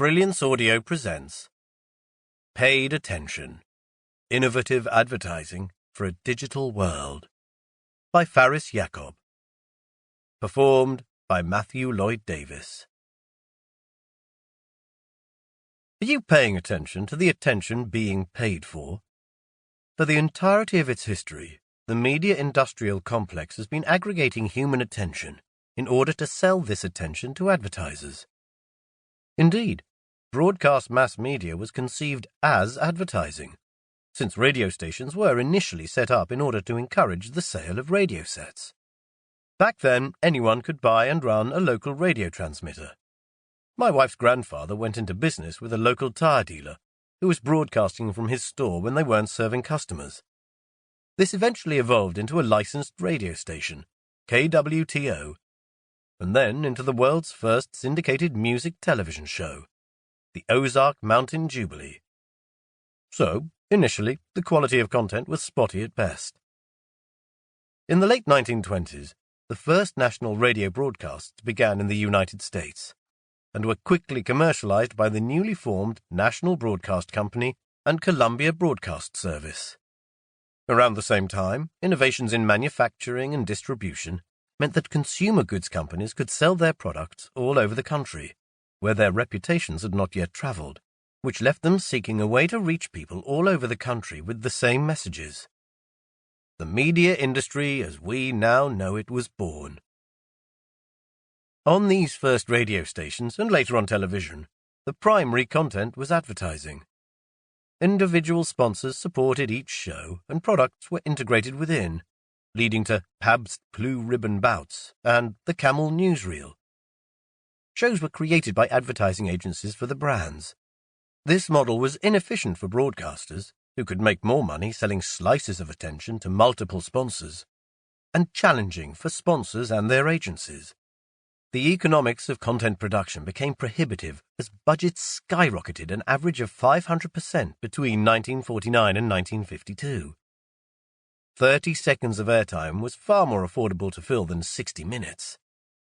Brilliance Audio presents Paid Attention, Innovative Advertising for a Digital World by Faris Yakob. Performed by Lloyd Davies. Are you paying attention to the attention being paid for? For the entirety of its history, the media industrial complex has been aggregating human attention in order to sell this attention to advertisers. Indeed, broadcast mass media was conceived as advertising, since radio stations were initially set up in order to encourage the sale of radio sets. Back then, anyone could buy and run a local radio transmitter. My wife's grandfather went into business with a local tire dealer who was broadcasting from his store when they weren't serving customers. This eventually evolved into a licensed radio station, KWTO, and then into the world's first syndicated music television show, the Ozark Mountain Jubilee. So, initially, the quality of content was spotty at best. In the late 1920s, the first national radio broadcasts began in the United States, and were quickly commercialized by the newly formed National Broadcast Company and Columbia Broadcast Service. Around the same time, innovations in manufacturing and distribution meant that consumer goods companies could sell their products all over the country, where their reputations had not yet traveled, which left them seeking a way to reach people all over the country with the same messages. The media industry, as we now know it, was born. On these first radio stations, and later on television, the primary content was advertising. Individual sponsors supported each show, and products were integrated within, leading to Pabst Blue Ribbon Bouts and the Camel Newsreel. Shows were created by advertising agencies for the brands. This model was inefficient for broadcasters, who could make more money selling slices of attention to multiple sponsors, and challenging for sponsors and their agencies. The economics of content production became prohibitive as budgets skyrocketed an average of 500% between 1949 and 1952. 30 seconds of airtime was far more affordable to fill than 60 minutes.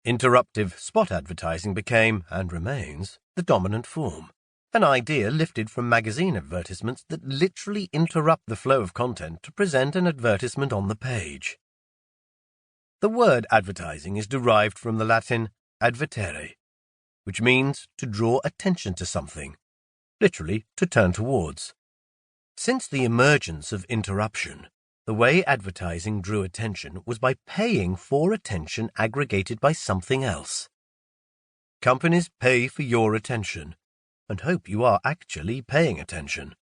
Interruptive spot advertising became, and remains, the dominant form, an idea lifted from magazine advertisements that literally interrupt the flow of content to present an advertisement on the page. The word advertising is derived from the Latin advertere, which means to draw attention to something, literally to turn towards. Since the emergence of interruption, the way advertising drew attention was by paying for attention aggregated by something else. Companies pay for your attention and hope you are actually paying attention.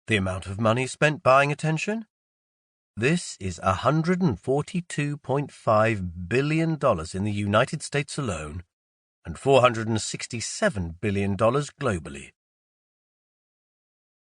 The amount of money spent buying attention? This is $142.5 billion in the United States alone and $467 billion globally.